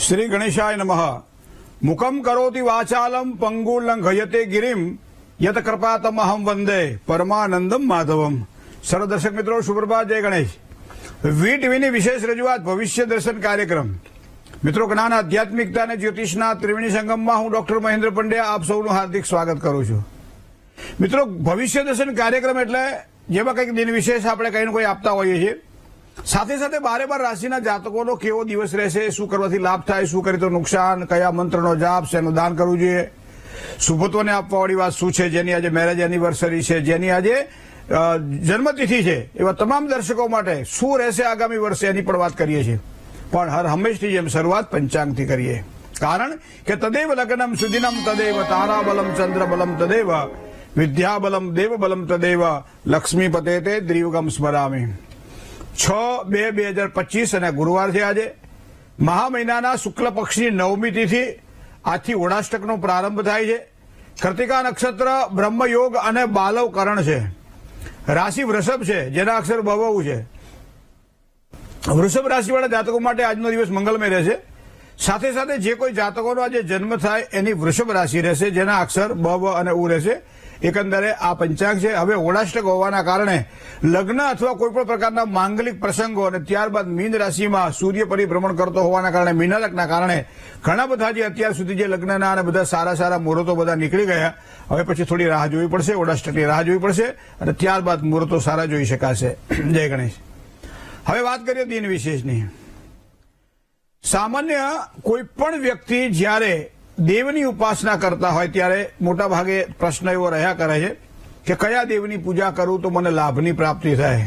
श्री गणेशाय नमः। मुखम करोति वाचालम पंगुलंघयते गिरिम यत कृपातमहम वंदे परमानंदम माधवम। सर्व दर्शक मित्रों सुप्रभात, जय गणेश। વી ટીવીની વિશેષ રજૂઆત ભવિષ્ય દર્શન કાર્યક્રમ। મિત્રો, જ્ઞાન આધ્યાત્મિકતા અને જ્યોતિષના ત્રિવેણી સંગમમાં હું ડોક્ટર મહેન્દ્ર પંડ્યા આપ સૌનું હાર્દિક સ્વાગત કરું છું। મિત્રો, ભવિષ્ય દર્શન કાર્યક્રમ એટલે જેમાં કંઈક દિન વિશેષ આપણે કંઈ ને કોઈ આપતા હોઈએ છીએ। સાથે સાથે 12 રાશિના જાતકોનો કેવો દિવસ રહેશે, શું કરવાથી લાભ થાય, શું કરે તો નુકસાન, કયા મંત્રનો જાપ, શેનું દાન કરવું જોઈએ, શુભત્વને આપવાવાળી વાત શું છે, જેની આજે મેરેજ એનિવર્સરી છે, જેની આજે જન્મતિથિ છે, એવા તમામ દર્શકો માટે શું રહેશે આગામી વર્ષે એની પણ વાત કરીએ છીએ। પણ હર હંમેશની જેમ શરૂઆત પંચાંગથી કરીએ, કારણ કે તદેવ લગ્નમ સુદિનમ તદેવ તારાબલમ ચંદ્રબલમ તદેવ વિદ્યાબલમ દેવબલમ તદેવ લક્ષ્મીપતે તે દ્રિયુગમ સ્મરામી। 6/2/2025 અને ગુરુવાર છે આજે। મહા મહિનાના શુક્લ પક્ષની 9મી તિથિ, આજથી ઓળાષ્ટકનો પ્રારંભ થાય છે। કૃતિકા નક્ષત્ર, બ્રહ્મયોગ અને બાલવ કરણ છે। રાશિ વૃષભ છે, જેના અક્ષર બહુ છે। વૃષભ રાશિવાળા જાતકો માટે આજનો દિવસ મંગલમય રહેશે। સાથે સાથે જે કોઈ જાતકોનો આજે જન્મ થાય એની વૃષભ રાશિ રહેશે, જેના અક્ષર બ અને ઉ રહેશે। એકંદરે આ પંચાંગ છે। હવે ઓળાષ્ટક હોવાના કારણે લગ્ન અથવા કોઈ પણ પ્રકારના માંગલિક પ્રસંગો અને ત્યારબાદ મીન રાશિમાં સૂર્ય પરિભ્રમણ કરતો હોવાના કારણે, મીનાલકના કારણે ઘણા બધા જે અત્યાર સુધી જે લગ્નના અને બધા સારા મુહૂર્તો બધા નીકળી ગયા, હવે પછી થોડી રાહ જોવી પડશે, ઓળાષ્ટકની રાહ જોવી પડશે અને ત્યારબાદ મુહૂર્તો સારા જોઈ શકાશે। જય ગણેશ। હવે વાત કરીએ દિન વિશેષની। સામાન્ય કોઈ પણ વ્યક્તિ જ્યારે દેવની ઉપાસના કરતા હોય ત્યારે મોટા ભાગે પ્રશ્ન એવો રહ્યા કરે છે કે કયા દેવની પૂજા કરું તો મને લાભની પ્રાપ્તિ થાય।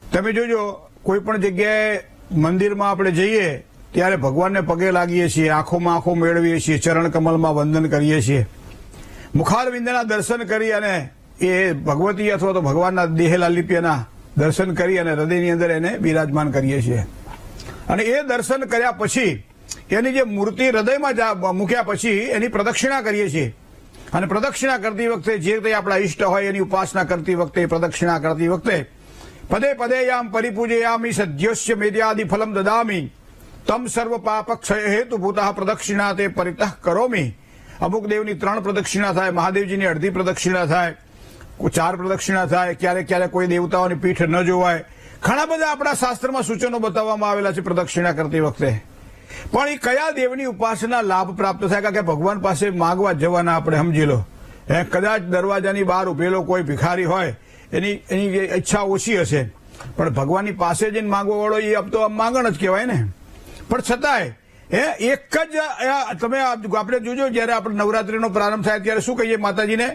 તમે જોજો, કોઈ પણ જગ્યાએ મંદિરમાં આપણે જઈએ ત્યારે ભગવાનને પગે લાગીએ છીએ, આંખોમાં આંખો મેળવીએ છીએ, ચરણ કમલમાં વંદન કરીએ છીએ, મુખારવિંદના દર્શન કરી અને એ ભગવતી અથવા તો ભગવાનના દેહલાલિપ્યના દર્શન કરી અને હૃદયની અંદર એને બિરાજમાન કરીએ છીએ। અને એ દર્શન કર્યા પછી એની જે મૂર્તિ હૃદયમાં મૂક્યા પછી એની પ્રદક્ષિણા કરીએ છીએ। અને પ્રદક્ષિણા કરતી વખતે જે કંઈ આપણા ઈષ્ટ હોય એની ઉપાસના કરતી વખતે, પ્રદક્ષિણા કરતી વખતે પદે પદે યામ પરિપૂજયામિ સદ્યોશ્ય મેદ્યાદિ ફલમ દદામી તમ સર્વ પાપ ક્ષય હેતુ ભૂતઃ પ્રદક્ષિણા તે પરિતઃ કરોમી। અમુક દેવની 3 પ્રદક્ષિણા થાય, મહાદેવજીની અડધી પ્રદક્ષિણા થાય, 4 પ્રદક્ષિણા થાય, ક્યારેક કોઈ દેવતાઓની પીઠ ન જોવાય। ઘણા બધા આપણા શાસ્ત્રમાં સૂચનો બતાવવામાં આવેલા છે પ્રદક્ષિણા કરતી વખતે। પણ એ કયા દેવની ઉપાસના લાભ પ્રાપ્ત થાય? કારણ કે ભગવાન પાસે માંગવા જવાના આપણે, સમજી લો। કદાચ દરવાજાની બહાર ઉભેલો કોઈ ભિખારી હોય, એની ઈચ્છા ઓછી હશે, પણ ભગવાનની પાસે જઈને માંગવા વાળો એ આમ તો માંગણ જ કહેવાય ને। પણ છતાંય એક જ તમે આપણે જોજો, જયારે આપણે નવરાત્રીનો પ્રારંભ થાય ત્યારે શું કહીએ માતાજીને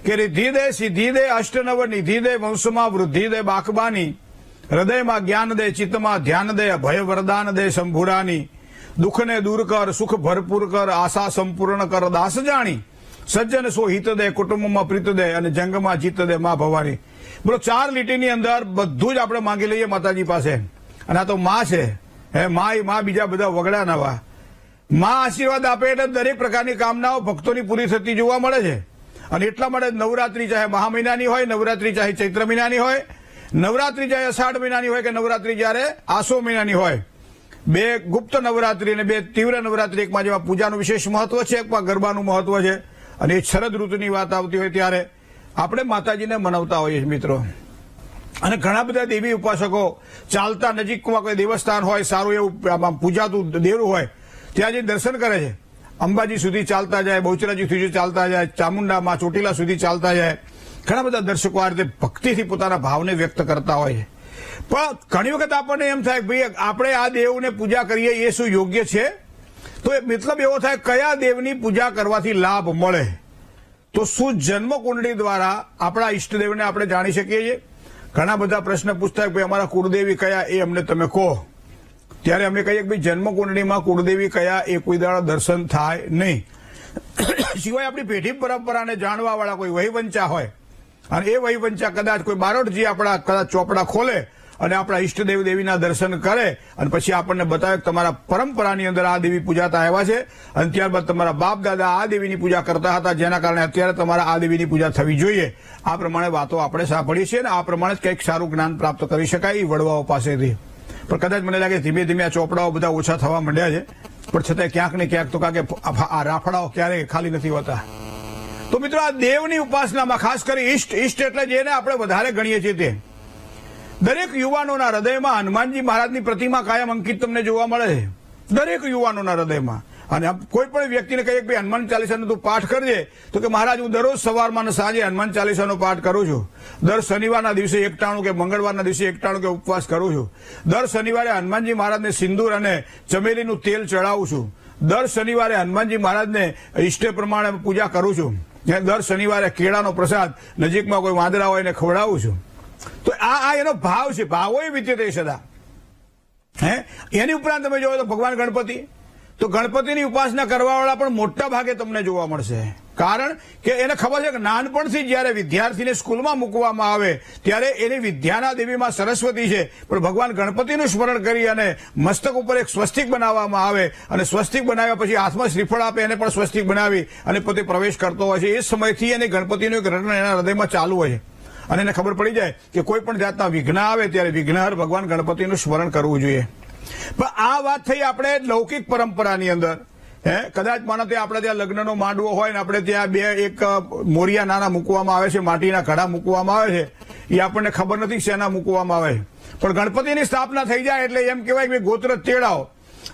કે રિદ્ધિ દે, સિદ્ધિ દે, અષ્ટનવ નિધિ દે, વંશમાં વૃદ્ધિ દે બાકબાની, હૃદયમાં જ્ઞાન દે, ચિત્તમાં ધ્યાન દે, ભય વરદાન દે શંભુરાની, દુઃખને દૂર કર, સુખ ભરપૂર કર, આશા સંપૂર્ણ કર દાસ જાણી, સજ્જન સો હિત દે, કુટુંબમાં પ્રીત દે અને જંગમાં જીત દે મા ભવાની। બોલો, 4 લીટીની અંદર બધું જ આપણે માંગી લઈએ માતાજી પાસે। અને આ તો માં છે, માં બીજા બધા વગડા નવા। માં આશીર્વાદ આપે એટલે દરેક પ્રકારની કામનાઓ ભક્તોની પૂરી થતી જોવા મળે છે। અને એટલા માટે નવરાત્રી ચાહે મહા મહિનાની હોય, નવરાત્રી ચાહે ચૈત્ર મહિનાની હોય, નવરાત્રી ચાહે અષાઢ મહિનાની હોય કે નવરાત્રી જ્યારે આસો મહિનાની હોય, 2 ગુપ્ત નવરાત્રી અને 2 તીવ્ર નવરાત્રી, એકમાં જેમાં પૂજાનું વિશેષ મહત્વ છે, એકમાં ગરબાનું મહત્વ છે। અને એ શરદ ઋતુની વાત આવતી હોય ત્યારે આપણે માતાજીને મનાવતા હોઈએ છીએ મિત્રો। અને ઘણા બધા દેવી ઉપાસકો ચાલતા નજીકમાં કોઈ દેવસ્થાન હોય, સારું એવું પૂજાતું દેવરું હોય, ત્યાં જઈને દર્શન કરે છે। અંબાજી સુધી ચાલતા જાય, બહુચરાજી સુધી ચાલતા જાય, ચામુંડામાં ચોટીલા સુધી ચાલતા જાય। ઘણા બધા દર્શકો આ રીતે ભક્તિથી પોતાના ભાવને વ્યક્ત કરતા હોય છે। પણ ઘણી વખત આપણને એમ થાય કે ભાઈ આપણે આ દેવને પૂજા કરીએ એ શું યોગ્ય છે? તો મતલબ એવો થાય કયા દેવની પૂજા કરવાથી લાભ મળે? તો શું જન્મ કુંડળી દ્વારા આપણા ઈષ્ટદેવને આપણે જાણી શકીએ છીએ? ઘણા બધા પ્રશ્ન પૂછતા હોય, ભાઈ અમારા કુળદેવી કયા એ અમને તમે કહો। ત્યારે અમે કહીએ કે ભાઈ જન્મ કુંડળીમાં કુળદેવી કયા એ કોઈ દાડા દર્શન થાય નહીં, સિવાય આપણી પેઢી પરંપરાને જાણવા વાળા કોઈ વહીવંચા હોય, અને એ વહીવંચા કદાચ કોઈ બારોટજી આપણા કદાચ ચોપડા ખોલે અને આપણા ઈષ્ટદેવ દેવીના દર્શન કરે અને પછી આપણને બતાવે કે તમારા પરંપરાની અંદર આ દેવી પૂજાતા આવ્યા છે અને ત્યારબાદ તમારા બાપ દાદા આ દેવીની પૂજા કરતા હતા, જેના કારણે અત્યારે તમારા આ દેવીની પૂજા થવી જોઈએ। આ પ્રમાણે વાતો આપણે સાંભળીએ છીએ અને આ પ્રમાણે જ કંઈક સારું જ્ઞાન પ્રાપ્ત કરી શકાય એ વડવાઓ પાસેથી। પણ કદાચ મને લાગે ધીમે ધીમે આ ચોપડાઓ બધા ઓછા થવા માંડ્યા છે, પણ છતાંય ક્યાંક ને ક્યાંક તો કારણ કે આ રાફડાઓ ક્યારેય ખાલી નથી હોતા. તો મિત્રો આ દેવની ઉપાસનામાં ખાસ કરી ઈષ્ટ એટલે જેને આપણે વધારે ગણીએ છીએ તે દરેક યુવાનોના હૃદયમાં હનુમાનજી મહારાજની પ્રતિમા કાયમ અંકિત તમને જોવા મળે છે. દરેક યુવાનોના હૃદયમાં. અને કોઈ પણ વ્યક્તિને કહીએ કે ભાઈ હનુમાન ચાલીસાનો તું પાઠ કરજે, તો કે મહારાજ હું દરરોજ સવારમાં અને સાંજે હનુમાન ચાલીસાનો પાઠ કરું છું. દર શનિવારના દિવસે એકટાણું કે મંગળવારના દિવસે એકટાણું કે ઉપવાસ કરું છું. દર શનિવારે હનુમાનજી મહારાજને સિંદૂર અને ચમેલીનું તેલ ચડાવું છું. દર શનિવારે હનુમાનજી મહારાજને ઈષ્ટ પ્રમાણે પૂજા કરું છું. દર શનિવારે કેળાનો પ્રસાદ નજીકમાં કોઈ વાંદરા હોય એને ખવડાવું છું. તો આ એનો ભાવ છે. ભાવોય વિદ્યતે સદા. એની ઉપરાંત તમે જોવો તો ભગવાન ગણપતિ, તો ગણપતિની ઉપાસના કરવાવાળા પણ મોટા ભાગે તમને જોવા મળશે. કારણ કે એને ખબર છે કે નાનપણથી જયારે વિદ્યાર્થીને સ્કૂલમાં મૂકવામાં આવે ત્યારે એની વિદ્યાના દેવીમાં સરસ્વતી છે, પણ ભગવાન ગણપતિનું સ્મરણ કરી અને મસ્તક ઉપર એક સ્વસ્તિક બનાવવામાં આવે અને સ્વસ્તિક બનાવ્યા પછી હાથમાં શ્રીફળ આપે એને પણ સ્વસ્તિક બનાવી અને પોતે પ્રવેશ કરતો હોય છે. એ સમયથી એને ગણપતિનું એક રટણ એના હૃદયમાં ચાલુ હોય છે અને એને ખબર પડી જાય કે કોઈ પણ જાતના વિઘ્ન આવે ત્યારે વિઘ્નહર ભગવાન ગણપતિનું સ્મરણ કરવું જોઈએ. પણ આ વાત થઈ આપણે લૌકિક પરંપરાની અંદર. કદાચ માનો તે આપણે ત્યાં લગ્નનો માંડવો હોય ને આપણે ત્યાં એક મોરિયા નાના મૂકવામાં આવે છે, માટીના ઘડા મૂકવામાં આવે છે. એ આપણને ખબર નથી શેના મૂકવામાં આવે છે, પણ ગણપતિની સ્થાપના થઈ જાય એટલે એમ કહેવાય કે ગોત્ર તેડાવો.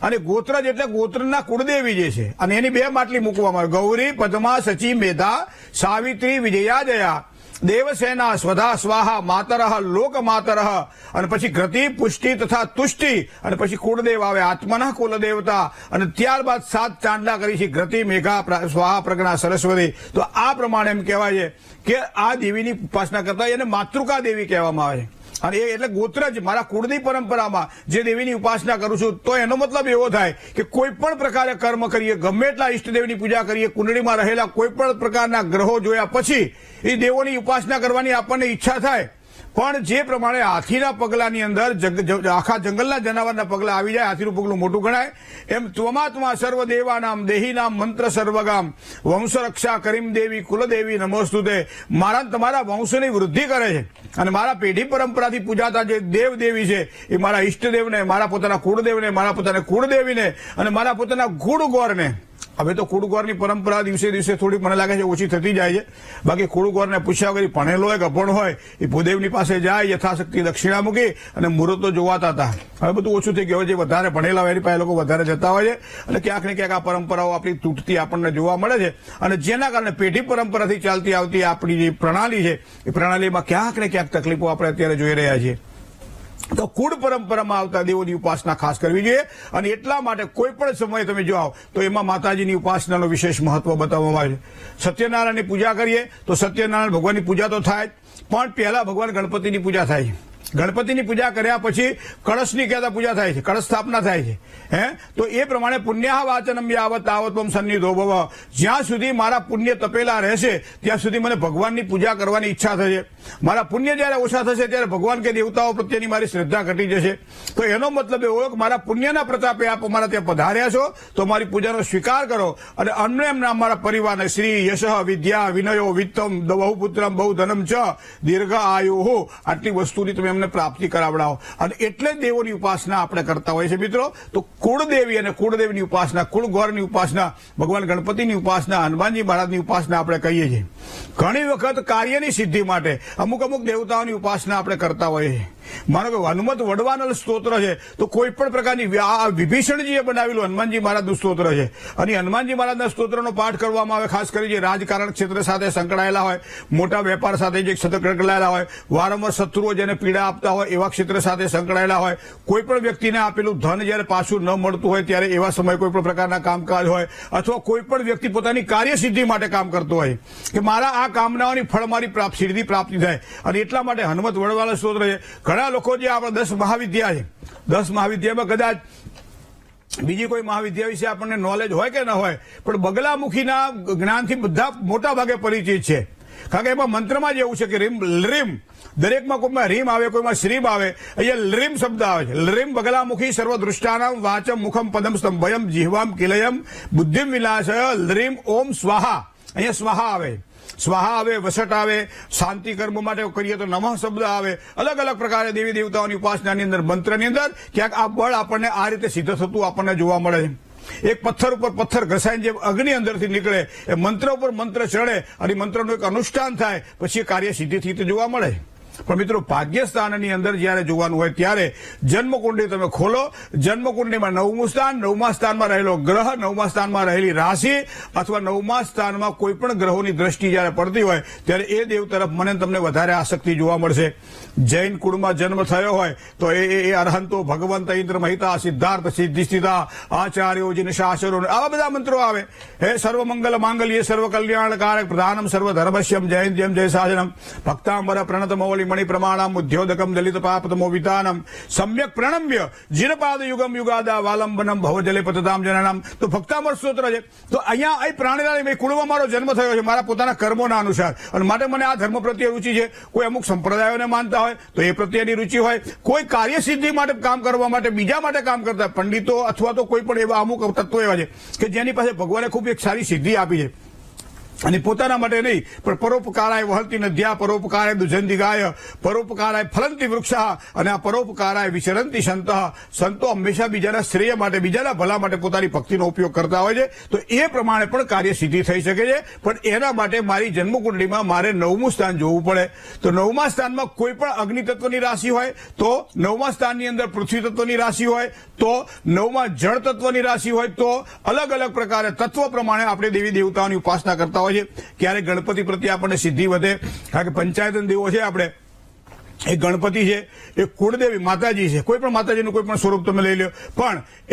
અને ગોત્રજ એટલે ગોત્રના કુળદેવી જે છે અને એની બે માટલી મૂકવામાં આવે. ગૌરી, પદ્મા, સચી, મેધા, સાવિત્રી, વિજયા, જયા, દેવસેના, સ્વધા, સ્વાહા, માતરઃ, લોક માતરઃ, અને પછી ઘૃતિ, પુષ્ટિ તથા તુષ્ટિ, અને પછી કુળદેવ આવે, આત્મનઃ કુલદેવતા, અને ત્યારબાદ 7 ચાંદલા કરી છે, ઘૃતિ, મેઘા, સ્વાહા, પ્રજ્ઞા, સરસ્વતી. તો આ પ્રમાણે એમ કહેવાય છે કે આ દેવીની ઉપાસના કરતા એને માતૃકા દેવી કહેવામાં આવે છે. અને એ એટલે ગોત્ર જ મારા કુળની પરંપરામાં જે દેવીની ઉપાસના કરું છું, તો એનો મતલબ એવો થાય કે કોઈ પણ પ્રકારે કર્મ કરીએ, ગમે એટલા ઈષ્ટદેવની પૂજા કરીએ, કુંડળીમાં રહેલા કોઈ પણ પ્રકારના ગ્રહો જોયા પછી એ દેવોની ઉપાસના કરવાની આપણને ઈચ્છા થાય. પણ જે પ્રમાણે હાથીના પગલાની અંદર આખા જંગલના જનાવરના પગલા આવી જાય, હાથીનું પગલું મોટું ગણાય, એમ ત્વમાત્મા સર્વદેવાનામ દેહીનામ મંત્ર સર્વગામ વંશ રક્ષા કરીમ દેવી કુલદેવી નમોસ્તુતે. મારા તમારા વંશની વૃદ્ધિ કરે છે અને મારા પેઢી પરંપરાથી પૂજાતા જે દેવ દેવી છે એ મારા ઈષ્ટદેવને, મારા પોતાના કુળદેવને, મારા પોતાના કુળદેવીને અને મારા પોતાના ગુડગોરને. હવે તો કુળગોરની પરંપરા દિવસે દિવસે થોડી મને લાગે છે ઓછી થતી જાય છે. બાકી કુળગોરને પૂછ્યા વગર ભણેલો હોય કે અભણ હોય એ ભૂદેવની પાસે જાય, યથાશક્તિ દક્ષિણા મૂકી અને મુહૂર્તો જોવાતા હતા. હવે બધું ઓછું થઈ ગયું. જે વધારે ભણેલા હોય એની પાસે લોકો વધારે જતા હોય છે અને ક્યાંક ને ક્યાંક આ પરંપરાઓ આપણી તૂટતી આપણને જોવા મળે છે. અને જેના કારણે પેઢી પરંપરાથી ચાલતી આવતી આપણી જે પ્રણાલી છે એ પ્રણાલીમાં ક્યાંક ને ક્યાંક તકલીફો આપણે અત્યારે જોઈ રહ્યા છીએ. તો કુળ પરંપરામાં આવતા દેવોની ઉપાસના ખાસ કરવી જોઈએ. અને એટલા માટે કોઈ પણ સમયે તમે જો આવો તો એમાં માતાજીની ઉપાસનાનો વિશેષ મહત્વ બતાવવામાં આવે છે. સત્યનારાયણની પૂજા કરીએ તો સત્યનારાયણ ભગવાનની પૂજા તો થાય જ, પણ પહેલા ભગવાન ગણપતિની પૂજા થાય છે. ગણપતિની પૂજા કર્યા પછી કળશની કહેતા પૂજા થાય છે, કળશ સ્થાપના થાય છે. તો એ પ્રમાણે પુણ્ય વાચનમ યાવત તાવત્વમ સન્નિધો ભવ. જ્યાં સુધી મારા પુણ્ય તપેલા રહેશે ત્યાં સુધી મને ભગવાનની પૂજા કરવાની ઈચ્છા થશે. મારા પુણ્ય જયારે ઓછા થશે ત્યારે ભગવાન કે દેવતાઓ પ્રત્યેની મારી શ્રદ્ધા ઘટી જશે. તો એનો મતલબ એવો કે મારા પુણ્યના પ્રતાપે આપ અમારા ત્યાં પધાર્યા છો તો મારી પૂજાનો સ્વીકાર કરો અને અમને એમના અમારા પરિવારને શ્રી યશ વિદ્યા વિનયો વિત્તમ બહુપુત્રમ બહુ ધનમ ચ દીર્ઘ આયુ આટલી વસ્તુની તમે પ્રાપ્તિ કરાવડાવો. અને એટલે દેવોની ઉપાસના આપણે કરતા હોય છે મિત્રો. તો કુળદેવી અને કુળદેવીની ઉપાસના, કુળગોરની ઉપાસના, ભગવાન ગણપતિની ઉપાસના, હનુમાનજી મહારાજની ઉપાસના આપણે કહીએ છીએ. ઘણી વખત કાર્યની સિદ્ધિ માટે અમુક દેવતાઓની ઉપાસના આપણે કરતા હોઈએ છીએ. માનો કે હનુમત વડવાનલ સ્તોત્ર છે તો કોઈ પણ પ્રકારની વિભીષણજીએ બનાવેલું હનુમાનજી મહારાજનું સ્તોત્ર છે અને હનુમાનજી મહારાજના સ્તોત્રનો પાઠ કરવામાં આવે. ખાસ કરી જે રાજકારણ ક્ષેત્ર સાથે સંકળાયેલા હોય, મોટા વેપાર સાથે જે સંકળાયેલા હોય, વારંવાર શત્રુઓ જેને પીડા આપતા હોય એવા ક્ષેત્ર સાથે સંકળાયેલા હોય, કોઈ પણ વ્યક્તિને આપેલું ધન જયારે પાછું ન મળતું હોય ત્યારે એવા સમયે કોઈ પણ પ્રકારના કામકાજ હોય, અથવા કોઈ પણ વ્યક્તિ પોતાની કાર્યસિદ્ધિ માટે કામ કરતો હોય કે મારા આ કામનાઓની ફળ મારી સિદ્ધિ પ્રાપ્તિ થાય અને એટલા માટે હનુમત વડવાનલ સ્તોત્ર છે. ઘણા લોકો જે આપણા 10 મહાવિદ્યા છે, 10 મહાવિદ્યામાં કદાચ બીજી કોઈ મહાવિદ્યા વિશે આપણને નોલેજ હોય કે ન હોય, પણ બગલામુખીના જ્ઞાનથી બધા મોટા ભાગે પરિચિત છે. કારણ કે એમાં મંત્રમાં જ એવું છે કે રીમ લરીમ, દરેકમાં કોઈમાં રીમ આવે, કોઈમાં શ્રીમ આવે. અહીંયા લરીમ શબ્દ આવે છે. લરીમ બગલામુખી સર્વદૃષ્ટાનામ વાચમ મુખમ પદમ સ્તંભયમ જીહવામ કિલયમ બુદ્ધિમ વિનાશય લરીમ ઓમ સ્વાહા. અહીંયા સ્વાહા આવે, સ્વાહા આવે, વસટ આવે, શાંતિ કર્મ માટે કરીએ તો નમઃ શબ્દ આવે. અલગ અલગ પ્રકારે દેવી દેવતાઓની ઉપાસનાની અંદર મંત્રની અંદર ક્યાંક આ બળ આપણને આ રીતે સિદ્ધ થતું આપણને જોવા મળે છે. એક પથ્થર ઉપર પથ્થર ઘસાઈને જે અગ્નિ અંદરથી નીકળે એ મંત્ર ઉપર મંત્ર ચડે અને મંત્રનું એક અનુષ્ઠાન થાય પછી એ કાર્ય સિદ્ધિથી તો જોવા મળે. પણ મિત્રો ભાગ્યસ્થાનની અંદર જયારે જોવાનું હોય ત્યારે જન્મકુંડલી તમે ખોલો. જન્મકુંડલીમાં 9મું સ્થાન, 9મા સ્થાનમાં રહેલો ગ્રહ, 9મા સ્થાનમાં રહેલી રાશિ અથવા 9મા સ્થાનમાં કોઈ પણ ગ્રહોની દ્રષ્ટિ જયારે પડતી હોય ત્યારે એ દેવ તરફ મને તમને વધારે આસક્તિ જોવા મળશે. જૈન કુળમાં જન્મ થયો હોય તો એ અરહંતો, ભગવંત, ઇન્દ્ર, મહિતા, સિદ્ધાર્થ, સિદ્ધિસ્થિતા, આચાર્યો, જીન શાસરો, આવા બધા મંત્રો આવે. હે સર્વમંગલ માંગલ્ય સર્વ કલ્યાણકારક પ્રધાનમ સર્વ ધર્મસ્યમ જયંત્યમ જય સાજનમ ભક્તાંબર પ્રણતમૌલી મણિ પ્રમાણમ ઉદ્યોદકમ દલિત પાપતમો વિતાનમ સમ્યક પ્રણમ્ય જીનપાદ યુગમ યુગાદા વાલંબનમ ભવજલે પતતામ જનનમ. તો ભક્તામર સ્તોત્ર છે. તો અહીંયા અહીં પ્રાણીલાલ કુળમાં મારો જન્મ થયો છે મારા પોતાના કર્મોના અનુસાર અને માટે મને આ ધર્મ પ્રત્યે રુચિ છે. કોઈ અમુક સંપ્રદાયોને માનતા હોય તો એ પ્રત્યેની રુચિ હોય. કોઈ કાર્યસિદ્ધિ માટે કામ કરવા માટે બીજા માટે કામ કરતા પંડિતો અથવા તો કોઈ પણ એવા અમુક તત્વો એવા છે કે જેની પાસે ભગવાને ખૂબ એક સારી સિદ્ધિ આપી છે અને પોતાના માટે નહીં પણ પરોપકારાય વહંતી નદ્યા, પરોપકારાય દુજંતી ગાય, પરોપકારાય ફલંતી વૃક્ષા અને આ પરોપકારાય વિચરંતી સંતઃ. સંતો હંમેશા બીજાના શ્રેય માટે, બીજાના ભલા માટે પોતાની ભક્તિનો ઉપયોગ કરતા હોય છે. તો એ પ્રમાણે પણ કાર્ય સિદ્ધિ થઈ શકે છે. પણ એના માટે મારી જન્મકુંડલીમાં મારે 9મું સ્થાન જોવું પડે. તો 9મા સ્થાનમાં કોઈ પણ અગ્નિ તત્વની રાશિ હોય તો, 9મા સ્થાનની અંદર પૃથ્વી તત્વની રાશિ હોય તો, 9મા જળ તત્વની રાશિ હોય તો, અલગ અલગ પ્રકારે તત્વ પ્રમાણે આપણે દેવી દેવતાઓની ઉપાસના કરતા હોય. ક્યારે ગણપતિ પ્રત્યે આપણને સિદ્ધિ વધે કારણ કે પંચાયતન દેવો છે આપણે. એ ગણપતિ છે, એ કુળદેવી માતાજી છે. કોઈ પણ માતાજીનું કોઈ પણ સ્વરૂપ તમે લઈ લો પણ એ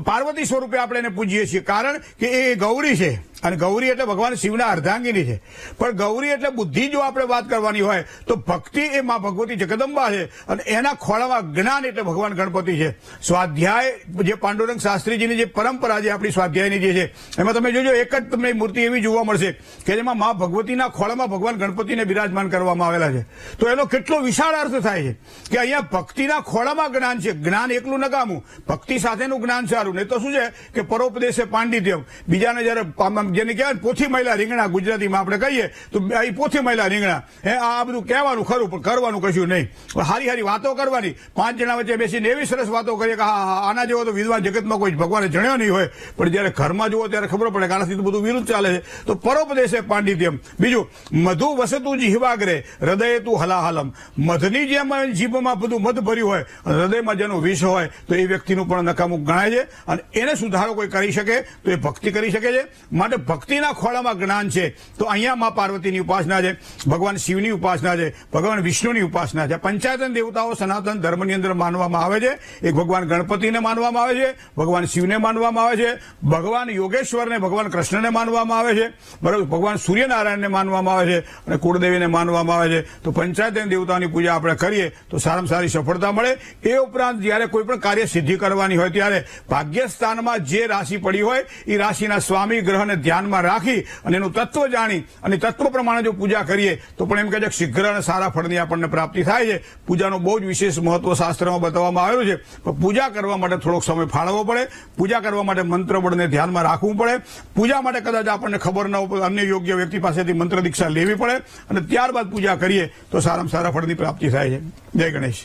પાર્વતી સ્વરૂપે આપણે એને પૂજીએ છીએ કારણ કે એ ગૌરી છે અને ગૌરી એટલે ભગવાન શિવના અર્ધાંગીની છે. પણ ગૌરી એટલે બુદ્ધિ જો આપણે વાત કરવાની હોય તો ભક્તિ એ માં ભગવતી જગદંબા છે અને એના ખોળામાં જ્ઞાન એટલે ભગવાન ગણપતિ છે. સ્વાધ્યાય જે પાંડુરંગ શાસ્ત્રીજીની જે પરંપરા છે આપણી સ્વાધ્યાયની જે છે એમાં તમે જોજો એક જ તમને મૂર્તિ એવી જોવા મળશે કે જેમાં માં ભગવતીના ખોળામાં ભગવાન ગણપતિને બિરાજમાન કરવામાં આવેલા છે. તો એનો કેટલો વિશાળ અર્થ થાય છે કે અહીંયા ભક્તિના ખોળામાં જ્ઞાન છે. જ્ઞાન એકલું નકામું, ભક્તિ સાથેનું જ્ઞાન સારું. નહીં તો શું છે કે પરોપદેશે પાંડિત્યમ. બીજાને જયારે જેને કહેવાય પોથી મહિલા રીંગણા ગુજરાતીમાં આપણે કહીએ તો એ પોથી મહિલા રીંગણા. આ બધું કહેવાનું ખરું પણ કરવાનું કશું નહીં. હારી હારી વાતો કરવાની, 5 જણા વચ્ચે બેસીને એવી સરસ વાતો કરીએ કે હા આના જેવો તો વિદ્વાન જગતમાં કોઈ ભગવાને જણ્યો નહીં હોય. પણ જયારે ઘરમાં જુઓ ત્યારે ખબર પડે કે આનાથી તો બધું વિરુદ્ધ ચાલે છે. તો પરોપદેશે પાંડિત્યમ. બીજું મધુ વસતું જીહવાગ્રે હૃદય તું હલાહલમ. મધની જેમ જીભમાં બધું મધ ભર્યું હોય, હૃદયમાં જેનું વિષ હોય તો એ વ્યક્તિનું પણ નકામું ગણાય છે અને એને સુધારો કોઈ કરી શકે તો એ ભક્તિ કરી શકે છે. માટે ભક્તિના ખોળામાં જ્ઞાન છે. તો અહીંયા માં પાર્વતીની ઉપાસના છે, ભગવાન શિવની ઉપાસના છે, ભગવાન વિષ્ણુની ઉપાસના છે. પંચાયતન દેવતાઓ સનાતન ધર્મની અંદર માનવામાં આવે છે. એક ભગવાન ગણપતિને માનવામાં આવે છે, ભગવાન શિવને માનવામાં આવે છે, ભગવાન યોગેશ્વરને, ભગવાન કૃષ્ણને માનવામાં આવે છે, બરાબર, ભગવાન સૂર્યનારાયણને માનવામાં આવે છે અને કુળદેવીને માનવામાં આવે છે. તો પંચાયતન દેવતાની પૂજા આપણે કરીએ તો સારામાં સારી સફળતા મળે. એ ઉપરાંત જયારે કોઈ પણ કાર્ય સિદ્ધિ કરવાની હોય ત્યારે ભાગ્યસ્થાનમાં જે રાશિ પડી હોય એ રાશિના સ્વામી ગ્રહને ધ્યાનમાં રાખી અને એનું તત્વ જાણી અને તત્વ પ્રમાણે જો પૂજા કરીએ તો પણ એમ કહે છે કે શીઘ્ર અને સારા ફળની આપણને પ્રાપ્તિ થાય છે. પૂજાનું બહુ જ વિશેષ મહત્વ શાસ્ત્રમાં બતાવવામાં આવેલું છે. પણ પૂજા કરવા માટે થોડોક સમય ફાળવવો પડે. પૂજા કરવા માટે મંત્ર બળને ધ્યાનમાં રાખવું પડે. પૂજા માટે કદાચ આપણને ખબર ન હોય અન્ય યોગ્ય વ્યક્તિ પાસેથી મંત્ર દીક્ષા લેવી પડે અને ત્યારબાદ પૂજા કરીએ તો સારામાં સારા ફળની પ્રાપ્તિ થાય છે. જય ગણેશ.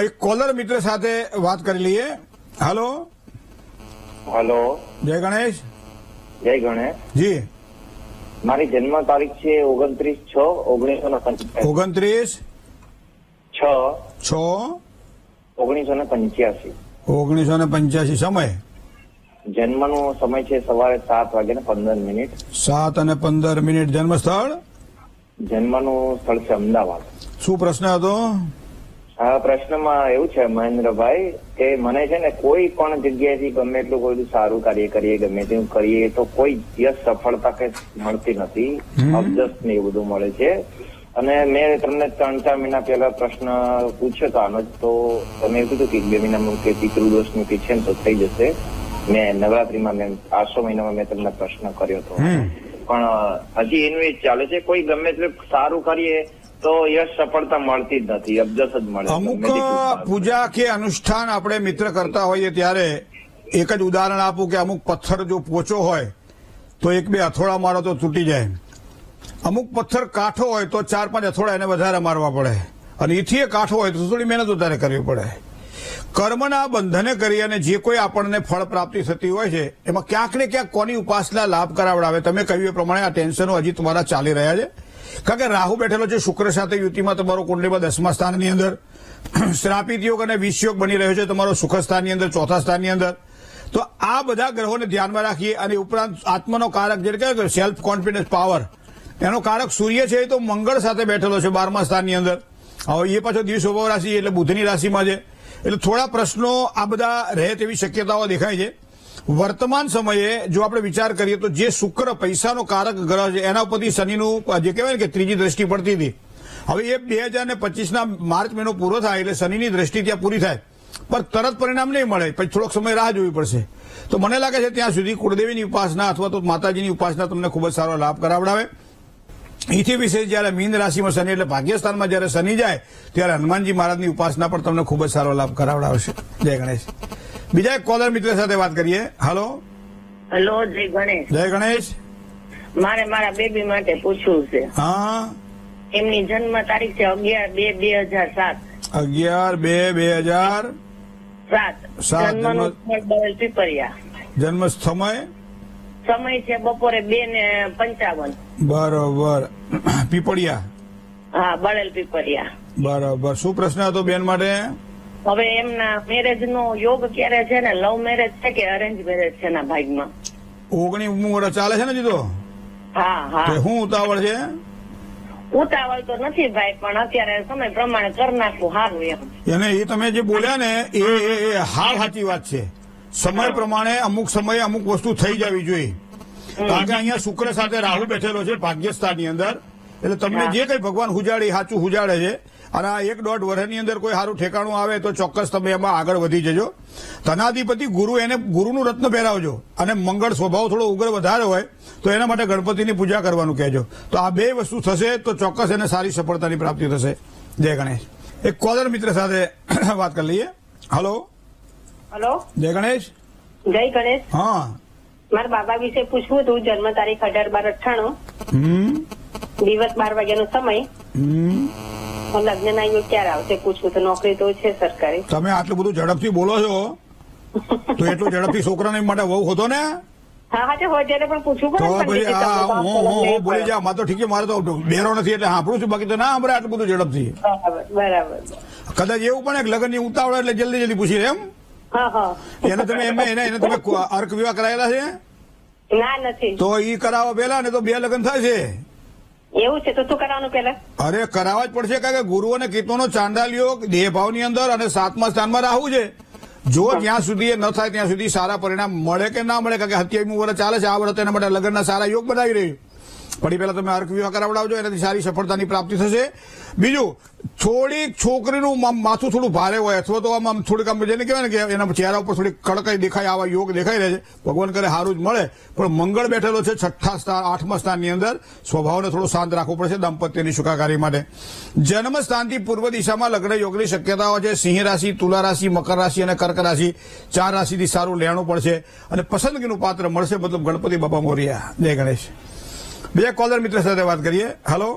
એક કોલર મિત્ર સાથે વાત કરી લઈએ. હાલો. હેલો. જય ગણેશ. જય ગણેશ. જી. મારી જન્મ તારીખ છે 29/6/1985. 29/6/1985. 1985. સમય? જન્મનો સમય છે સવારે 7:15. 7:15. જન્મ સ્થળ? જન્મનું સ્થળ છે અમદાવાદ. શું પ્રશ્ન હતો? પ્રશ્નમાં એવું છે મહેન્દ્રભાઈ કે મને છે ને કોઈ પણ જગ્યાએથી ગમે એટલું કોઈ સારું કાર્ય કરીએ, ગમે તેવું કરીએ તો કોઈ યશ સફળતા કઈ મળતી નથી. અબજસ ને એવું બધું મળે છે. અને મેં તમને 3-4 મહિના પહેલા પ્રશ્ન પૂછ્યો હતો આનો જ, તો તમે એવું કીધું કે 2 મહિનામાં કે પિતૃદોષનું કે છે ને તો થઈ જશે. મેં નવરાત્રીમાં આસો મહિનામાં મેં તમને પ્રશ્ન કર્યો હતો પણ હજી એનું એ ચાલે છે. કોઈ ગમે એટલું સારું કરીએ તો યશ સફળતા મળતી જ નથી, અબજસ જ મળે. અમુક પૂજા કે અનુષ્ઠાન આપણે મિત્ર કરતા હોઈએ ત્યારે એક જ ઉદાહરણ આપું કે અમુક પથ્થર જો પોચો હોય તો 1-2 હથોડા મારો તો તૂટી જાય. અમુક પથ્થર કાઠો હોય તો 4-5 હથોડા એને વધારે મારવા પડે અને એથી કાઠો હોય તો થોડી મહેનત વધારે કરવી પડે. કર્મના બંધને કરી અને જે કોઈ આપણને ફળ પ્રાપ્તિ થતી હોય છે એમાં ક્યાંક ને ક્યાંક કોની ઉપાસના લાભ કરાવડાવે. તમે કહ્યું એ પ્રમાણે આ ટેન્શનો હજી તમારા ચાલી રહ્યા છે. કારણ કે રાહુ બેઠેલો છે શુક્ર સાથે યુતિમાં, તમારો કુંડલીમાં 10મા સ્થાનની અંદર. શ્રાપિત યોગ અને વિષ યોગ બની રહ્યો છે તમારો સુખ સ્થાનની અંદર, 4થા સ્થાનની અંદર. તો આ બધા ગ્રહોને ધ્યાનમાં રાખીએ. અને ઉપરાંત આત્માનો કારક જે કહેવાય સેલ્ફ કોન્ફિડન્સ પાવર, એનો કારક સૂર્ય છે એ તો મંગળ સાથે બેઠેલો છે 12મા સ્થાનની અંદર. હવે એ પાછો દિવ સ્વભાવ રાશિ એટલે બુધની રાશિમાં છે. એટલે થોડા પ્રશ્નો આ બધા રહે તેવી શક્યતાઓ દેખાય છે. વર્તમાન સમયે જો આપણે વિચાર કરીએ તો જે શુક્ર પૈસાનો કારક ગ્રહ છે એના ઉપરથી શનિનું જે કહેવાય ને કે ત્રીજી દ્રષ્ટિ પડતી હતી. હવે એ 2025ના માર્ચ મહિનો પૂરો થાય એટલે શનિની દ્રષ્ટિ ત્યાં પૂરી થાય, પણ તરત પરિણામ નહીં મળે, પછી થોડોક સમય રાહ જોવી પડશે. તો મને લાગે છે ત્યાં સુધી કુળદેવીની ઉપાસના અથવા તો માતાજીની ઉપાસના તમને ખૂબ જ સારો લાભ કરાવડાવે. એથી વિશેષ જયારે મીન રાશિમાં શનિ એટલે ભાગ્યસ્થાનમાં જયારે શનિ જાય ત્યારે હનુમાનજી મહારાજની ઉપાસના પણ તમને ખૂબ જ સારો લાભ કરાવડાવશે. જય ગણેશ. બીજા એક કોલર મિત્ર સાથે વાત કરીએ. હાલો. હેલો, જય ગણેશ. જય ગણેશ. મારે મારા બેબી માટે પૂછવું છે. હા. એમની જન્મ તારીખ છે 11/2/2007. 11/2/2007. જન્મનું સ્થળ બળેલ પીપરિયા. જન્મ સમય છે બપોરે 2:55. બરોબર. પીપળિયા. હા, બળેલ પીપરિયા. બરોબર. શું પ્રશ્ન હતો બેન માટે? હવે એમના મેરેજ નો યોગ ક્યારે છે ને, લવ મેરેજ છે કે અરેન્જ મેરેજ છે એના ભાગમાં? 19 વર્ષ ચાલે છે ને હજી તો? હા હા. શું ઉતાવળ છે? ઉતાવળ તો નથી ભાઈ, પણ અત્યારે સમય પ્રમાણે કરી નાખવું સારું એમ. એને એ તમે જે બોલ્યા ને એ હાવ સાચી વાત છે. સમય પ્રમાણે અમુક સમયે અમુક વસ્તુ થઈ જવી જોઈએ. કારણ કે અહીંયા શુક્ર સાથે રાહુ બેઠેલો છે ભાગ્યસ્થાનની અંદર, એટલે તમને જે કઈ ભગવાન હુજાડે એ સાચું હુજાડે છે. અને આ 1-1.5 વર્ષની અંદર કોઈ સારું ઠેકાણું આવે તો ચોક્કસ તમે એમાં આગળ વધી જજો. ધનાધિપતિ ગુરુ, એને ગુરુનું રત્ન પહેરાવજો. અને મંગળ સ્વભાવ થોડો ઉગ્ર વધારે હોય તો એના માટે ગણપતિની પૂજા કરવાનું કહેજો. તો આ બે વસ્તુ થશે તો ચોક્કસ એને સારી સફળતાની પ્રાપ્તિ થશે. જય ગણેશ. એક કોલર મિત્ર સાથે વાત કરી લઈએ. હલો. હેલો, જય ગણેશ. જય ગણેશ. હા. મારા બાબા વિશે પૂછવું હતું. જન્મ તારીખ 18/12/98, દિવસ 12 વાગ્યાનો સમય. લગ્ન ના યોગ ક્યારે આવશે પૂછવું તો. નોકરી તો છે સરકારી. તમે આટલું બધું ઝડપથી બોલો છો તો એટલું ઝડપથી છોકરાને માટે વહુ હતો ને? હા હા, હોય ત્યારે પણ પૂછવું તો પડે. પછી હું બોલી જા. મારે તો ઠીક છે, મારે તો બેરો નથી એટલે સાંભળું છું, બાકી તો ના સાંભળે આટલું બધું ઝડપથી. બરાબર. કદાચ એવું પણ લગ્ન ની ઉતાવળ એટલે જલ્દી જલ્દી પૂછી એમ. હા હા. એને તમે એને તમે અર્ક વિવાહ કરાયેલા છે? ના, નથી. તો ઈ કરાવવા પેલા ને તો 2 લગ્ન થાય છે. એવું છે તો શું કરવાનું પેલા? અરે કરાવવા જ પડશે, કારણ કે ગુરુ અને કેતુનો ચાંડાલ યોગ દેહભાવની અંદર અને 7મા સ્થાનમાં રાહુ છે. જો જ્યાં સુધી એ ન થાય ત્યાં સુધી સારા પરિણામ મળે કે ના મળે, કારણ કે 27મું વર્ષ ચાલે છે આ વર્ષ, એના માટે લગ્નના સારા યોગ બનાવી રહ્યું. પણ પેલા તમે અર્ક વિવાહ કરાવડાવજો, એનાથી સારી સફળતાની પ્રાપ્તિ થશે. બીજું, થોડીક છોકરીનું માથું થોડું ભારે હોય અથવા તો આમ થોડીક આમ જેને કહેવાય ને કે એના ચહેરા ઉપર થોડી કડકાઈ દેખાય, આવા યોગ દેખાઈ રહે છે. ભગવાન કરે સારું જ મળે. પણ મંગળ બેઠેલો છે 8મા સ્થાનની અંદર. સ્વભાવને થોડું શાંત રાખવું પડશે દાંપત્યની સુખાકારી માટે. જન્મ સ્થાનથી પૂર્વ દિશામાં લગ્ન યોગની શક્યતાઓ છે. સિંહ રાશિ, તુલા રાશિ, મકર રાશિ અને કર્ક રાશિ, 4 રાશિથી સારું લેણું પડશે અને પસંદગીનું પાત્ર મળશે, મતલબ ગણપતિ બાપા મોરિયા. જય ગણેશ. બીજા કોલર મિત્ર સાથે વાત કરીએ. હલો.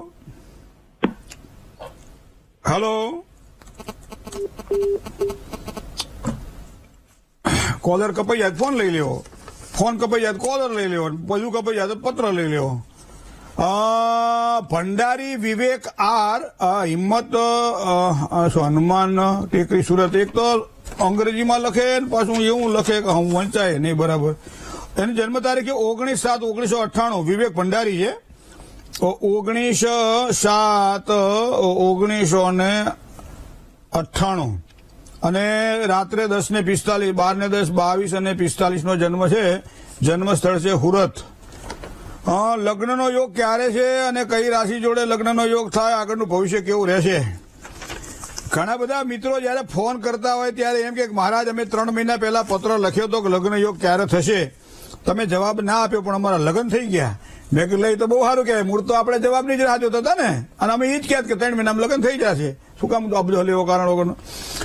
હલો. કોલર કપાઈ જાય ફોન લઈ લેવો, ફોન કપાઈ જાય કોલર લઈ લેવો, બધું કપાઈ જાય તો પત્ર લઈ લેવો. ભંડારી વિવેક આર, હિંમત હનુમાન ટેકરી સુરત. એક તો અંગ્રેજીમાં લખે પાછું એવું લખે કે હું વંચાય નહીં. બરાબર. એની જન્મ તારીખે 19/7/1998. વિવેક ભંડારી છે. 19/7/1998 અને રાત્રે 10:45, 12:10, 22 અને 45 નો જન્મ છે. જન્મ સ્થળ છે હુરત. લગ્નનો યોગ ક્યારે છે અને કઈ રાશિ જોડે લગ્નનો યોગ થાય, આગળનું ભવિષ્ય કેવું રહેશે? ઘણા બધા મિત્રો જયારે ફોન કરતા હોય ત્યારે એમ કે મહારાજ અમે 3 મહિના પહેલા પત્ર લખ્યો હતો કે લગ્ન યોગ ક્યારે થશે, તમે જવાબ ના આપ્યો પણ અમારા લગ્ન થઈ ગયા. મેં કીધું લઈ તો બહુ સારું કહેવાય, મૂળ તો આપણે જવાબની જ રાહ જોતા હતા ને, અને અમે એ જ કહેત કે 3 મહિનામાં લગ્ન થઈ જશે. શું કામ અબજો લેવો કારણ વગરનો?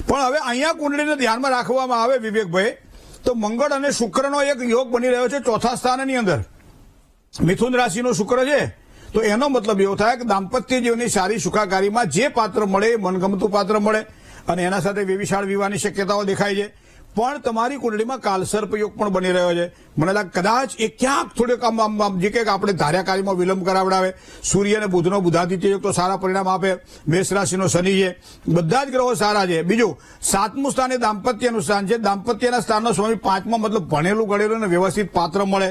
પણ હવે અહીંયા કુંડળીને ધ્યાનમાં રાખવામાં આવે વિવેકભાઈ, તો મંગળ અને શુક્રનો એક યોગ બની રહ્યો છે 4થા સ્થાનની અંદર. મિથુન રાશિનો શુક્ર છે, તો એનો મતલબ એવો થાય કે દાંપત્ય જીવનની સારી સુખાકારીમાં જે પાત્ર મળે એ મનગમતું પાત્ર મળે. અને એના સાથે વ્યભિચાર વિવાહની શક્યતાઓ દેખાય છે. પણ તમારી કુંડળીમાં કાલસર્પ યોગ પણ બની રહ્યો છે. મને લાગે કદાચ એ ક્યાંક થોડેક આમ જે કંઈક આપણે ધાર્યા કાર્યમાં વિલંબ કરાવડાવે. સૂર્ય અને બુધનો બુધાદિત્ય યોગ તો સારા પરિણામ આપે. મેષ રાશિનો શનિ છે. બધા જ ગ્રહો સારા છે. બીજું 7મું સ્થાન એ દાંપત્યનું સ્થાન છે. દાંપત્યના સ્થાનનો સ્વામી 5માં મતલબ ભણેલું ગણેલું અને વ્યવસ્થિત પાત્ર મળે.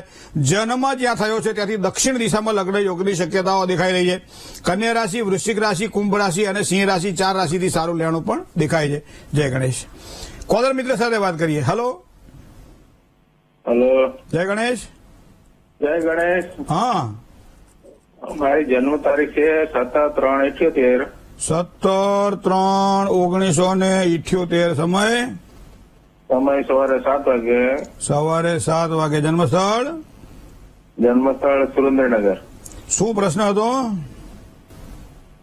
જન્મ જ્યાં થયો છે ત્યાંથી દક્ષિણ દિશામાં લગ્ન યોગની શક્યતાઓ દેખાઈ રહી છે. કન્યા રાશિ, વૃશ્ચિક રાશિ, કુંભ રાશિ અને સિંહ રાશિ 4 રાશિથી સારું લેણું પણ દેખાય છે. જય ગણેશ. કોલર મિત્ર સાથે વાત કરીએ. હેલો. હેલો. જય ગણેશ. જય ગણેશ. હા, મારી જન્મ તારીખ છે 17/3/78. 17/3/1978. સમય સમય સવારે 7 વાગે. સવારે 7 વાગે. જન્મસ્થળ જન્મસ્થળ સુરેન્દ્રનગર. શું પ્રશ્ન હતો?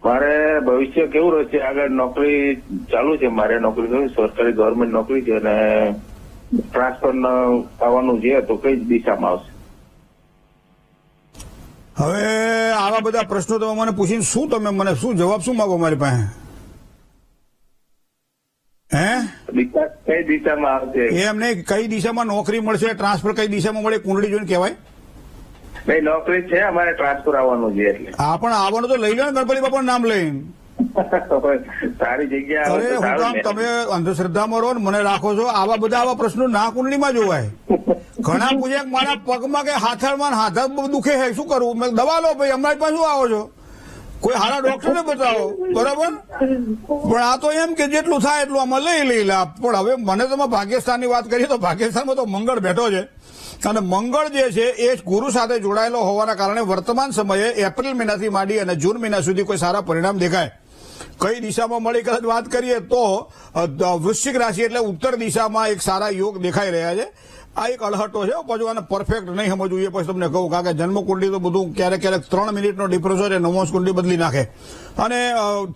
મારે ભવિષ્ય કેવું રહેશે? આગળ નોકરી ચાલુ છે, મારે નોકરી કરવી, સરકારી ગવર્મેન્ટ નોકરી છે અને ટ્રાન્સફર આવવાનું છે તો કઈ દિશામાં આવશે? હવે આવા બધા પ્રશ્નો તમે મને પૂછીને શું તમે મને શું જવાબ શું માંગો મારી પાસે? હે, કઈ દિશામાં આવશે? એમ નહીં, કઈ દિશામાં નોકરી મળશે, ટ્રાન્સફર કઈ દિશામાં મળે, કુંડળી જોઈને કહેવાય. નહીં, નોકરી છે, અમારે ટ્રાન્સફર આવવાનું છે એટલે. આ પણ આવવાનું તો લઈ લો ને ગણપતિ બાપાનું નામ લઈને. સારી જગ્યા અરે આવે તો હું સારું કામ ને. તમે અંધશ્રદ્ધામાં રહો ને મને રાખો છો? આવા પ્રશ્નો ના કુંડળીમાં જોવાય. ઘણા પૂછે કે મારા પગમાં કે હાથમાં હાથ દુખે છે, શું કરવું? મેં દવા લો ભાઈ, અમારી પાસે શું આવો છો? કોઈ સારા ડોક્ટરને બતાવો, બરાબર? પણ આ તો એમ કે જેટલું થાય એટલું આમાં લઈ લા. પણ હવે મને તમે ભાગ્યસ્થાનની વાત કરીએ તો ભાગ્યસ્થાનમાં તો મંગળ બેઠો છે અને મંગળ જે છે એ ગુરુ સાથે જોડાયેલો હોવાના કારણે વર્તમાન સમયે એપ્રિલ મહિનાથી માંડી અને જૂન મહિના સુધી કોઈ સારા પરિણામ દેખાય. કઈ દિશામાં મળી કદાચ વાત કરીએ તો વૃશ્ચિક રાશિ એટલે ઉત્તર દિશામાં એક સારા યોગ દેખાઈ રહ્યા છે. આ એક અડહટો છે, પછી આને પરફેક્ટ નહીં સમજવું એ પછી તમને કહું, કારણ કે જન્મકુંડલી તો બધું ક્યારેક 3 મિનિટનો ડિફરન્સ હોય નવમો કુંડલી બદલી નાખે. અને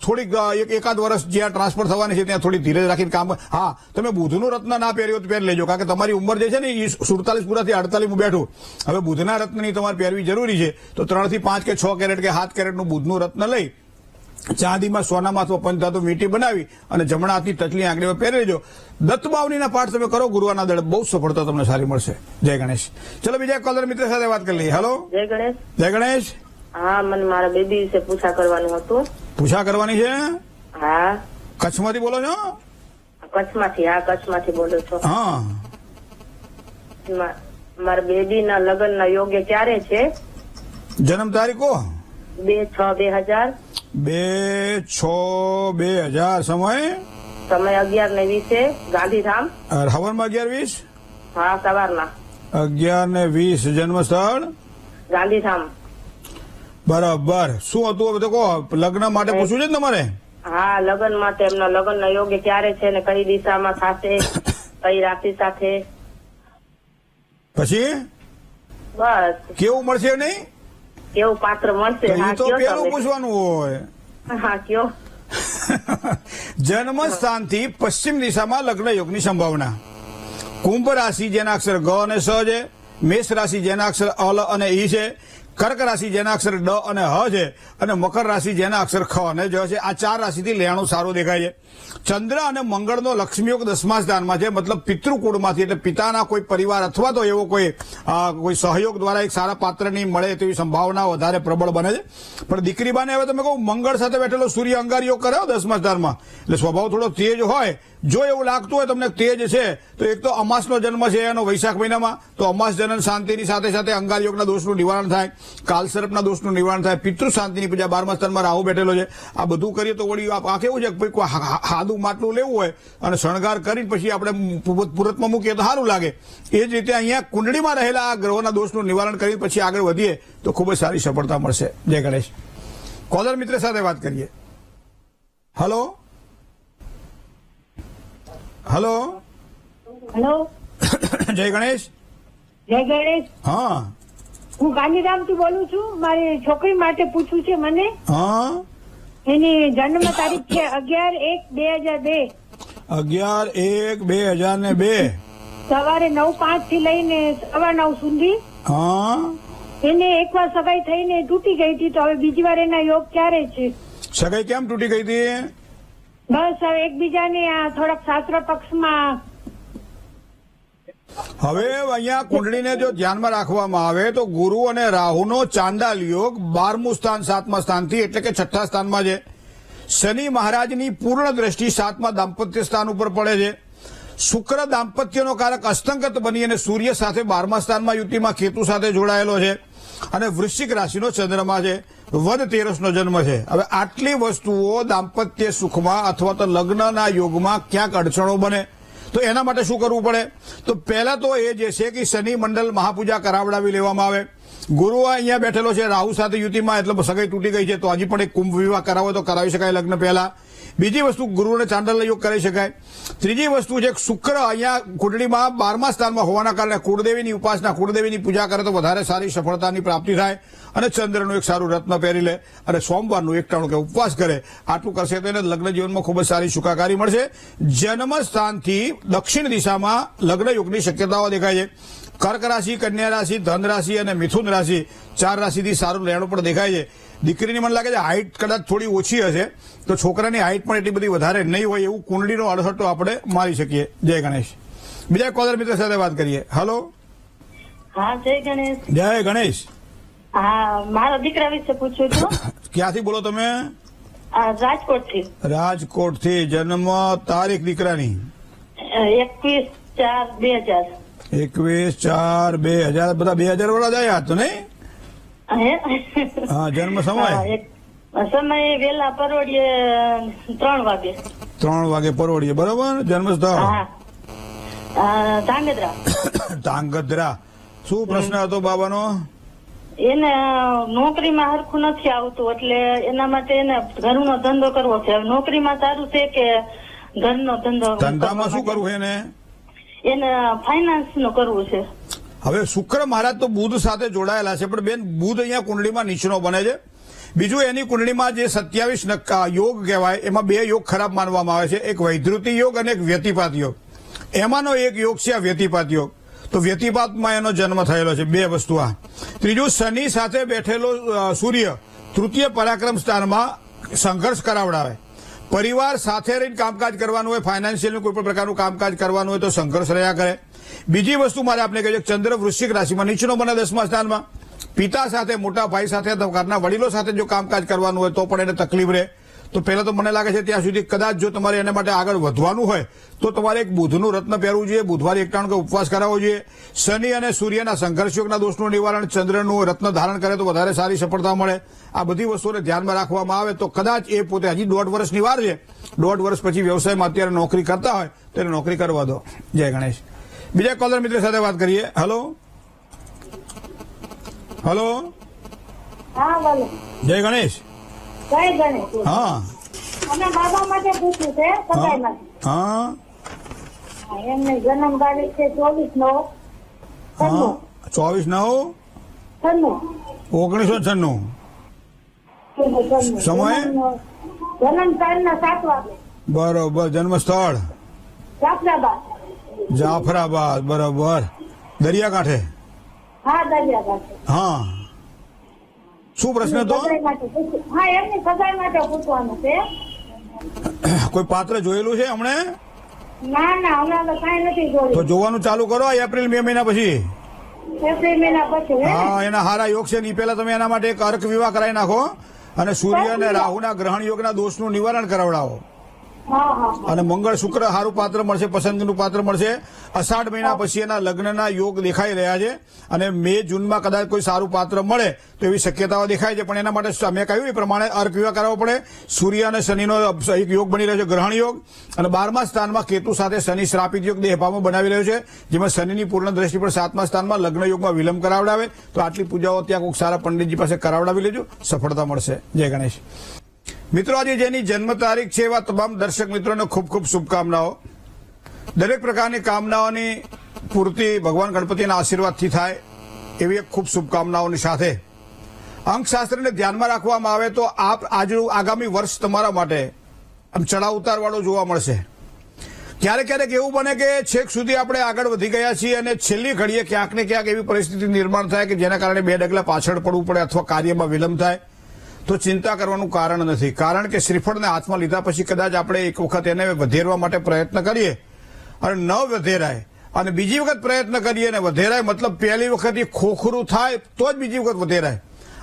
થોડીક એકાદ વર્ષ જ્યાં ટ્રાન્સફર થવાની છે ત્યાં થોડી ધીરજ રાખીને કામ. હા, તમે બુધનું રત્ન ના પહેર્યું તો પહેરી લેજો, કારણ કે તમારી ઉંમર જે છે ને એ 47 પૂરાથી 48 બેઠું. હવે બુધના રત્નની તમારે પહેરવી જરૂરી છે, તો 3 થી 5 કે 6 કેરેટ કે 7 કેરેટનું બુધનું રત્ન લઈ ચાંદીમાં, સોનામાં અથવા પંચધાતુ મીટી બનાવી અને જમણા હાથની ટચલી આંગળીમાં પહેરી લેજો. દત્તબાવનીના પાઠ તમે કરો ગુરુવારના દળે, બહુ સફળતા તમને સારી મળશે. જય ગણેશ. ચલો બીજા કોલર મિત્ર સાથે વાત કરી લઈએ. હેલો. જય ગણેશ. જય ગણેશ. હા, મને મારા બેબી વિશે પૂછા કરવાનું હતું. પૂછા કરવાની છે? હા. કચ્છમાંથી બોલો છો? કચ્છમાંથી. હા, કચ્છમાંથી બોલું છું. હા, મારા બેબી ના લગ્ન ના યોગ્ય ક્યારે છે? જન્મ તારીખો 2/6/2000. 2/6/2000. સમય સમય 11:20. ગાંધીધામ. હવનમાં 11:20. હા, સવારના 11:20. જન્મસ્થળ ગાંધીધામ. બરાબર. શું હતું હવે તો કહો, લગ્ન માટે પૂછવું છે ને તમારે? હા, લગ્ન માટે એમના લગ્ન ના યોગ્ય ક્યારે છે ને કઈ દિશામાં થશે, કઈ રાશિ સાથે? પછી બસ. કેવું મળશે નહીં? કેવું પાત્ર મળશે? તો હા, એ તો કયો પેલું તમે? પૂછવાનું હોય. હા, કયો? જન્મ સ્થાનથી પશ્ચિમ દિશામાં લગ્ન યોગની સંભાવના. કુંભ રાશિ જેના અક્ષર ગ અને સ છે, મેષ રાશિ જેના અક્ષર અલ અને ઈ છે, કર્ક રાશિ જેના અક્ષર ડ અને હ છે, અને મકર રાશિ જેના અક્ષર ખ અને જ છે. આ 4 રાશિથી લેણું સારું દેખાય છે. ચંદ્ર અને મંગળનો લક્ષ્મીયોગ 10મા સ્થાનમાં છે, મતલબ પિતૃકુળમાંથી, એટલે પિતાના કોઈ પરિવાર અથવા તો એવો કોઈ સહયોગ દ્વારા એક સારા પાત્રની મળે તેવી સંભાવના વધારે પ્રબળ બને છે. પણ દીકરી બાને હવે તમે કહું મંગળ સાથે બેઠેલો સૂર્ય અંગાર યોગ કર્યો 10મા સ્થાનમાં, એટલે સ્વભાવ થોડો તેજ હોય. જો એવું લાગતું હોય તમને તેજ છે તો એક તો અમાસનો જન્મ છે એનો વૈશાખ મહિનામાં, તો અમાસ જનન શાંતિની સાથે સાથે અંગાર યોગના દોષનું નિવારણ થાય, કાલસર્પના દોષનું નિવારણ થાય, પિતૃ શાંતિની પૂજા. 12મા સ્થાનમાં રાહુ બેઠેલો છે. આ બધું કરીએ તો વળી આ કેવું છે કે હાદું માટલું લેવું હોય અને શણગાર કરીને પછી આપણે પુરતમાં મૂકીએ તો સારું લાગે. એ જ રીતે અહીંયા કુંડળીમાં રહેલા આ ગ્રહોના દોષનું નિવારણ કરીને પછી આગળ વધીએ તો ખૂબ જ સારી સફળતા મળશે. જય ગણેશ. કોલર મિત્ર સાથે વાત કરીએ. હલો. હલો. હેલો. જય ગણેશ. જય ગણેશ. હા, હું ગાંધીધામથી બોલું છું. મારી છોકરી માટે પૂછવું છે મને. હા. એની જન્મ તારીખ છે 11/1/2002. 11/1/2002. સવારે 9:05 થી લઈને 9:15 સુધી. હા. એને એકવાર સગાઈ થઈને તૂટી ગઈ હતી, તો હવે બીજી વાર એના યોગ ક્યારે છે? સગાઈ કેમ તૂટી ગઈ હતી? બસ હવે એકબીજાને આ થોડાક શાસ્ત્ર પક્ષમાં હવે અહીંયા કુંડળીને જો ધ્યાનમાં રાખવામાં આવે તો ગુરુ અને રાહુનો ચાંડાલ યોગ 12મું સ્થાન 7મા સ્થાનથી એટલે કે 6ઠ્ઠા સ્થાનમાં છે. શનિ મહારાજની પૂર્ણ દ્રષ્ટિ 7મા દાંપત્ય સ્થાન ઉપર પડે છે. શુક્ર દાંપત્યનો કારક અસ્તંગત બની અને સૂર્ય સાથે 12મા સ્થાનમાં યુતિમાં કેતુ સાથે જોડાયેલો છે અને વૃશ્ચિક રાશિનો ચંદ્રમા છે. વદ 13નો જન્મ છે. હવે આટલી વસ્તુઓ દાંપત્ય સુખમાં અથવા તો લગ્નના યોગમાં ક્યાંક અડચણો બને તો એના માટે શું કરવું પડે? તો પહેલા તો એ જે છે કે શનિ મંડળ મહાપૂજા કરાવડાવી લેવામાં આવે. ગુરુ અહીંયા બેઠેલો છે રાહુ સાથે યુતિમાં, એટલે સગાઈ તૂટી ગઈ છે તો હજી પણ એક કુંભ વિવાહ કરાવો તો કરાવી શકાય લગ્ન પહેલા. બીજી વસ્તુ ગુરુને ચાંડલ યોગ કરી શકાય. ત્રીજી વસ્તુ છે શુક્ર અહીંયા કુંડળીમાં 12મા સ્થાનમાં હોવાના કારણે કુળદેવીની ઉપાસના, કુળદેવીની પૂજા કરે તો વધારે સારી સફળતાની પ્રાપ્તિ થાય. અને ચંદ્રનું એક સારું રત્ન પહેરી લે અને સોમવારનું 1 ટાણું કે ઉપવાસ કરે. આટલું કરશે તો એને લગ્ન જીવનમાં ખૂબ જ સારી સુખાકારી મળશે. જન્મ સ્થાનથી દક્ષિણ દિશામાં લગ્ન યોગની શક્યતાઓ દેખાય છે. કર્ક રાશિ, કન્યા રાશિ, ધન રાશિ અને મિથુન રાશિ 4 રાશિથી સારું લેણું પણ દેખાય છે. દીકરીની મને લાગે છે હાઇટ કદાચ થોડી ઓછી હશે તો છોકરાની હાઇટ પણ એટલી બધી વધારે નહીં હોય એવું કુંડળીનો અડસટ્ટો આપણે મારી શકીએ. જય ગણેશ. બીજા કોલર મિત્ર સાથે વાત કરીએ. હલો. હા, જય ગણેશ. જય ગણેશ. હા, મારા દીકરા વિશે પૂછ્યું હતું. ક્યાંથી બોલો તમે? રાજકોટથી. રાજકોટથી. જન્મ તારીખ દીકરાની? 21/4/2000. 21/4/2000. બધા 2000 વાળા જ આવ્યા તો નહીં? હા. જન્મ સમય? સમય વેલા પરોઢિયે 3 વાગે. 3 વાગે પરોઢિયે. બરોબર. જન્મ સ્થળ? ધાંગધ્રા. ધાંગધ્રા. શું પ્રશ્ન હતો બાબાનો? એને નોકરીમાં હરખું નથી આવતું એટલે એના માટે એને ઘરનો ધંધો કરવો છે. નોકરીમાં સારું છે કે ઘરનો ધંધો? ધંધામાં શું કરવું એને? એને ફાઇનાન્સ નું કરવું છે. હવે શુક્ર મહારાજ તો બુધ સાથે જોડાયેલા છે પણ બેન બુધ અહીંયા કુંડળીમાં નીચનો બને છે. બીજું એની કુંડળીમાં જે 27 યોગ કહેવાય એમાં 2 યોગ ખરાબ માનવામાં આવે છે. એક વૈધૃતિ યોગ અને એક વ્યતિપાત યોગ. એમાંનો એક યોગ છે આ વ્યતિપાત યોગ. તો વ્યતિપાતમાં એનો જન્મ થયેલો છે. 2 વસ્તુ આ. ત્રીજું શનિ સાથે બેઠેલો સૂર્ય તૃતીય પરાક્રમ સ્થાનમાં સંઘર્ષ કરાવડાવે. પરિવાર સાથે રહીને કામકાજ કરવાનું હોય, ફાઇનાન્શિયલ કોઈ પણ પ્રકારનું કામકાજ કરવાનું હોય તો સંઘર્ષ રહ્યા કરે. બીજી વસ્તુ મારે આપણે કહીએ ચંદ્ર વૃશ્ચિક રાશિમાં નીચનો બને 10મા સ્થાનમાં. પિતા સાથે, મોટા ભાઈ સાથે, ઘરના વડીલો સાથે જો કામકાજ કરવાનું હોય તો પણ એને તકલીફ રહે. તો પહેલા તો મને લાગે છે ત્યાં સુધી કદાચ જો તમારે એના માટે આગળ વધવાનું હોય તો તમારે એક બુધનું રત્ન પહેરવું જોઈએ. બુધવારે 1 ટાણું કે ઉપવાસ કરાવવો જોઈએ. શનિ અને સૂર્યના સંઘર્ષ યોગના દોષનું નિવારણ, ચંદ્રનું રત્ન ધારણ કરે તો વધારે સારી સફળતા મળે. આ બધી વસ્તુઓને ધ્યાનમાં રાખવામાં આવે તો કદાચ એ પોતે હજી 1.5 વર્ષની વાર છે. 1.5 વર્ષ પછી વ્યવસાયમાં અત્યારે નોકરી કરતા હોય તો એને નોકરી કરવા દો. જય ગણેશ. બીજા કોલર મિત્ર સાથે વાત કરીએ. હલો. હલો. હા બોલો. જય ગણેશ. જય ગણેશ. હા. અમે બાબા માટે પૂછ્યું છે સગાઈ માટે. હા. એમને જન્મ તારીખ છે 24/9/96. હા. 24/9/1996. સમય? જન્મ તારીખના 7 વાગે. બરોબર. જન્મ સ્થળ? જાફરાબાદ. જાફરાબાદ. બરોબર. દરિયાકાંઠે? હા, દરિયાકાંઠે. હા. શું પ્રશ્ન હતો? સગાઈ માટે પૂછ્યું. હા, એમની સગાઈ માટે પૂછવાનું છે. કોઈ પાત્ર જોયેલું છે હમણે? ના ના, હમણાં તો કાંઈ નથી તો જોયું. જોવાનું ચાલુ કરો એપ્રિલ મે મહિના પછી. એપ્રિલ મહિના પછી હે? હા, એના હારા યોગ છે ને પેલા તમે એના માટે એક અર્ક વિવાહ કરાવી નાખો અને સૂર્ય અને રાહુના ગ્રહણ યોગના દોષનું નિવારણ કરાવડાવો. હા હા. અને મંગળ શુક્ર સારું પાત્ર મળશે, પસંદગીનું પાત્ર મળશે. અષાઢ મહિના પછી એના લગ્નના યોગ દેખાઈ રહ્યા છે અને મે જૂનમાં કદાચ કોઈ સારું પાત્ર મળે તો એવી શક્યતાઓ દેખાય છે. પણ એના માટે મેં કહ્યું એ પ્રમાણે અર્ક વિવાહ કરાવવો પડે. સૂર્ય અને શનિનો એક યોગ બની રહ્યો છે, ગ્રહણ યોગ, અને 12મા સ્થાનમાં કેતુ સાથે શનિ શ્રાપિત યોગ દેહભાવમાં બનાવી રહ્યો છે, જેમાં શનિની પૂર્ણ દ્રષ્ટિ પણ 7મા સ્થાનમાં લગ્ન યોગમાં વિલંબ કરાવડાવે. તો આટલી પૂજાઓ ત્યાં કોઈ સારા પંડિતજી પાસે કરાવડાવી લેજો, સફળતા મળશે. જય ગણેશ. મિત્રો, આજે જેની જન્મ તારીખ છે એવા તમામ દર્શક મિત્રોને ખૂબ ખૂબ શુભકામનાઓ. દરેક પ્રકારની કામનાઓની પૂર્તિ ભગવાન ગણપતિના આશીર્વાદથી થાય એવી એક ખૂબ શુભકામનાઓની સાથે અંકશાસ્ત્રને ધ્યાનમાં રાખવામાં આવે તો આગામી વર્ષ તમારા માટે આમ ચડાવ ઉતાર વાળો જોવા મળશે. ક્યારેક ક્યારેક એવું બને કે છેક સુધી આપણે આગળ વધી ગયા છીએ અને છેલ્લી ઘડીએ ક્યાંક ને ક્યાંક એવી પરિસ્થિતિ નિર્માણ થાય કે જેના કારણે 2 ડગલા પાછળ પડવું પડે અથવા કાર્યમાં વિલંબ થાય. તો ચિંતા કરવાનું કારણ નથી. કારણ કે શ્રીફળને હાથમાં લીધા પછી કદાચ આપણે એક વખત એને વધેરવા માટે પ્રયત્ન કરીએ અને ન વધેરાય અને બીજી વખત પ્રયત્ન કરીએ અને વધેરાય, મતલબ પહેલી વખત એ ખોખરું થાય તો જ બીજી વખત વધેરાય.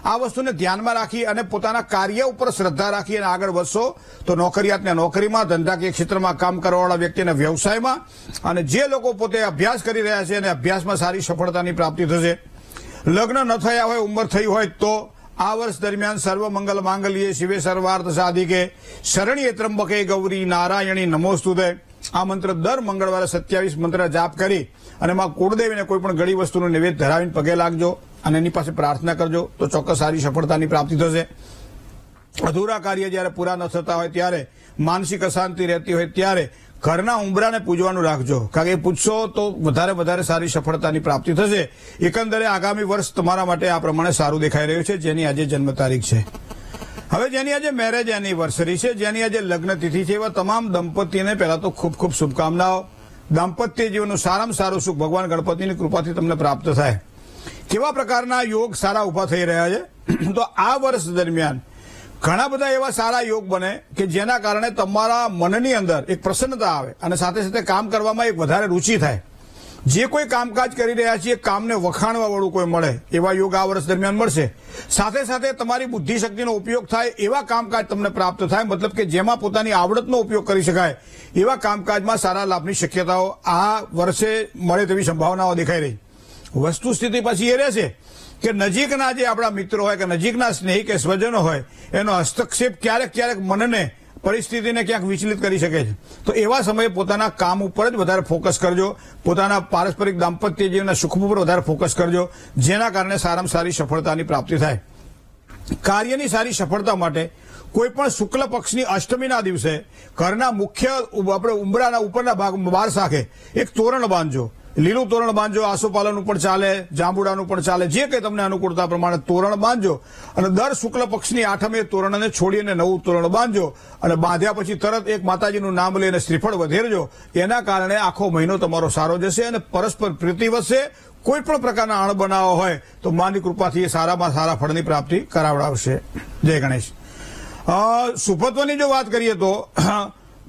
આ વસ્તુને ધ્યાનમાં રાખી અને પોતાના કાર્ય ઉપર શ્રદ્ધા રાખી અને આગળ વધશો તો નોકરિયાતને નોકરીમાં, ધંધાકીય ક્ષેત્રમાં કામ કરવાવાળા વ્યક્તિને વ્યવસાયમાં, અને જે લોકો પોતે અભ્યાસ કરી રહ્યા છે અને અભ્યાસમાં સારી સફળતાની પ્રાપ્તિ થશે. લગ્ન ન થયા હોય, ઉંમર થઈ હોય તો આ વર્ષ દરમિયાન સર્વ મંગલ માંગલ્યે શિવે સર્વાર્થ સાધિકે શરણ્યે ત્રંબકે ગૌરી નારાયણી નમોસ્તુતે આ મંત્ર દર મંગળવારે 27 મંત્ર જાપ કરી અને માં કુળદેવીને કોઈ પણ ગળી વસ્તુનું નૈવેદ્ય ધરાવીને પગે લાગજો અને એની પાસે પ્રાર્થના કરજો તો ચોક્કસ સારી સફળતાની પ્રાપ્તિ થશે. અધૂરા કાર્ય જ્યારે પૂરા ન થતા હોય ત્યારે, માનસિક અશાંતિ રહેતી હોય ત્યારે ઘરના ઉંબરાને પૂજવાનું રાખજો, કારણ કે એ પૂજશો તો વધારે સારી સફળતાની પ્રાપ્તિ થશે. એકંદરે આગામી વર્ષ તમારા માટે આ પ્રમાણે સારું દેખાઈ રહ્યું છે, જેની આજે જન્મ તારીખ છે. હવે જેની આજે મેરેજ એનિવર્સરી છે, જેની આજે લગ્ન તિથિ છે, એવા તમામ દંપતીને પહેલા તો ખૂબ ખૂબ શુભકામનાઓ. દાંપત્ય જીવનનું સારામાં સારું સુખ ભગવાન ગણપતિની કૃપાથી તમને પ્રાપ્ત થાય. કેવા પ્રકારના યોગ સારા ઉભા થઈ રહ્યા છે? તો આ વર્ષ દરમિયાન ઘણા બધા એવા સારા યોગ બને કે જેના કારણે તમારા મનની અંદર એક પ્રસન્નતા આવે અને સાથે સાથે કામ કરવામાં એક વધારે રુચિ થાય. જે કોઈ કામકાજ કરી રહ્યા છીએ કામને વખાણવા વાળું કોઈ મળે એવા યોગ આ વર્ષ દરમિયાન મળશે. સાથે સાથે તમારી બુદ્ધિ શક્તિનો ઉપયોગ થાય એવા કામકાજ તમને પ્રાપ્ત થાય, મતલબ કે જેમાં પોતાની આવડતનો ઉપયોગ કરી શકાય એવા કામકાજમાં સારા લાભની શક્યતાઓ આ વર્ષે મળે તેવી સંભાવનાઓ દેખાઈ રહી. વસ્તુ સ્થિતિ પછી એ રહેશે કે નજીકના જે આપણા મિત્રો હોય કે નજીકના સ્નેહી કે સ્વજનો હોય એનો હસ્તક્ષેપ ક્યારેક મનને, પરિસ્થિતિને ક્યાંક વિચલિત કરી શકે છે. તો એવા સમયે પોતાના કામ ઉપર જ વધારે ફોકસ કરજો, પોતાના પારસ્પરિક દાંપત્ય જીવનના સુખ ઉપર વધારે ફોકસ કરજો, જેના કારણે સારામાં સારી સફળતાની પ્રાપ્તિ થાય. કાર્યની સારી સફળતા માટે કોઈ પણ શુક્લ પક્ષની અષ્ટમીના દિવસે ઘરના મુખ્ય આપણે ઉંબરાના ઉપરના ભાગ બાર શાખે એક તોરણ બાંધજો. લીલું તોરણ બાંધજો, આસોપાલવનું પણ ચાલે, જાંબુડાનું પણ ચાલે, જે કંઈ તમને અનુકૂળતા પ્રમાણે તોરણ બાંધજો અને દર શુક્લ પક્ષની આઠમે તોરણને છોડીને નવું તોરણ બાંધજો અને બાંધ્યા પછી તરત એક માતાજીનું નામ લઈને શ્રીફળ વધેરજો. એના કારણે આખો મહિનો તમારો સારો જશે અને પરસ્પર પ્રીતિ વધશે. કોઈ પણ પ્રકારના અણબનાવો હોય તો માની કૃપાથી એ સારામાં સારા ફળની પ્રાપ્તિ કરાવડાવશે. જય ગણેશ. સુભત્વની જો વાત કરીએ તો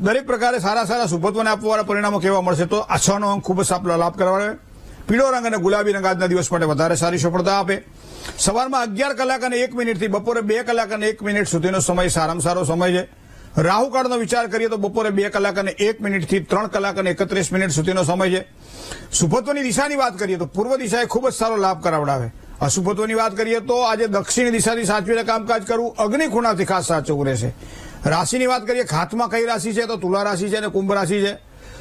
દરેક પ્રકારે સારા સુભત્વને આપવાવાળા પરિણામો કેવા મળશે? તો આ 6 નો અંક ખૂબ જ લાભ કરવાડે. પીળો રંગ અને ગુલાબી રંગ આજના દિવસ માટે વધારે સારી સફળતા આપે. સવારમાં 11 કલાક અને 1 મિનિટથી બપોરે 2 કલાક અને 1 મિનિટ સુધીનો સમય સારામાં સારો સમય છે. રાહુકાળનો વિચાર કરીએ તો બપોરે 2 કલાક અને 1 મિનિટથી 3 કલાક અને 31 મિનિટ સુધીનો સમય છે. શુભત્વની દિશાની વાત કરીએ તો પૂર્વ દિશાએ ખૂબ જ સારો લાભ કરાવડાવે. અશુભત્વની વાત કરીએ તો આજે દક્ષિણ દિશાથી સાચવીને કામકાજ કરવું, અગ્નિ ખૂણાથી ખાસ સાચવવું રહેશે. રાશિની વાત કરીએ, ખાતમાં કઈ રાશિ છે? તો તુલા રાશિ છે અને કુંભ રાશિ છે.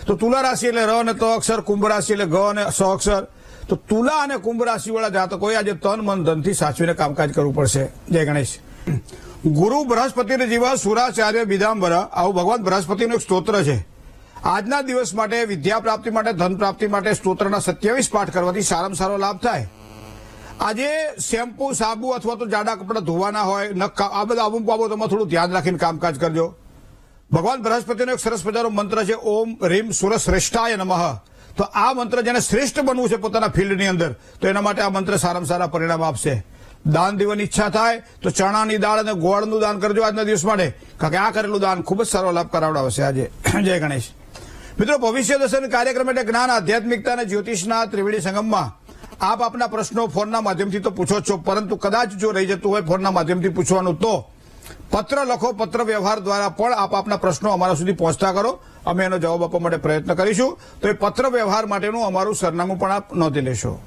તો તુલા રાશિ એટલે ર અને ત અક્ષર, કુંભ રાશિ એટલે ગ અને સ અક્ષર. તો તુલા અને કુંભ રાશિવાળા જાતકોએ આજે તન મન ધનથી સાચવીને કામકાજ કરવું પડશે. જય ગણેશ. ગુરુ બૃહસ્પતિને જીવા સુરાચાર્ય વિદાંબર, આવું ભગવાન બૃહસ્પતિનું એક સ્તોત્ર છે. આજના દિવસ માટે વિદ્યા પ્રાપ્તિ માટે, ધન પ્રાપ્તિ માટે સ્તોત્રના 27 પાઠ કરવાથી સારામાં સારો લાભ થાય. આજે શેમ્પુ, સાબુ અથવા તો જાડા કપડા ધોવાના હોય, આ બધા અમુક બાબતોમાં થોડું ધ્યાન રાખીને કામકાજ કરજો. ભગવાન બૃહસ્પતિનો એક સરસ મજાનો મંત્ર છે, ઓમ રીમ સુરશ્રેષ્ઠાય નમઃ. તો આ મંત્ર જેને શ્રેષ્ઠ બનવું છે પોતાના ફિલ્ડની અંદર, તો એના માટે આ મંત્ર સારામાં સારા પરિણામ આપશે. દાન દેવાની ઈચ્છા થાય તો ચણાની દાળ અને ગોળનું દાન કરજો આજના દિવસ માટે, કારણ કે આ કરેલું દાન ખૂબ જ સારો લાભ કરાવડાવશે આજે. જય ગણેશ. મિત્રો, ભવિષ્ય દર્શન કાર્યક્રમ એટલે જ્ઞાન, આધ્યાત્મિકતા અને જ્યોતિષના ત્રિવેણી સંગમમાં આપ આપના પ્રશ્નો ફોનના માધ્યમથી તો પૂછો છો, પરંતુ કદાચ જો રહી જતું હોય ફોનના માધ્યમથી પૂછવાનું તો પત્ર લખો. પત્ર વ્યવહાર દ્વારા પણ આપ આપના પ્રશ્નો અમારા સુધી પહોંચતા કરો, અમે એનો જવાબ આપવા માટે પ્રયત્ન કરીશું. તો એ પત્ર વ્યવહાર માટેનું અમારું સરનામું પણ આપ નોંધી લેશો.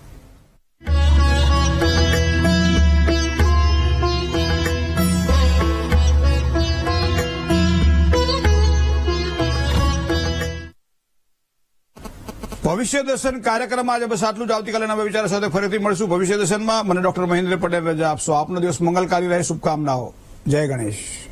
ભવિષ્ય દર્શન કાર્યક્રમમાં આજે બસ આટલું જ. આવતીકાલે નવા વિચારો સાથે ફરીથી મળશું. ભવિષ્ય દર્શનમાં મને ડોક્ટર મહેન્દ્ર પટેલ રજા આપશો. આપનો દિવસ મંગલકારી રહે. શુભકામનાઓ. જય ગણેશ.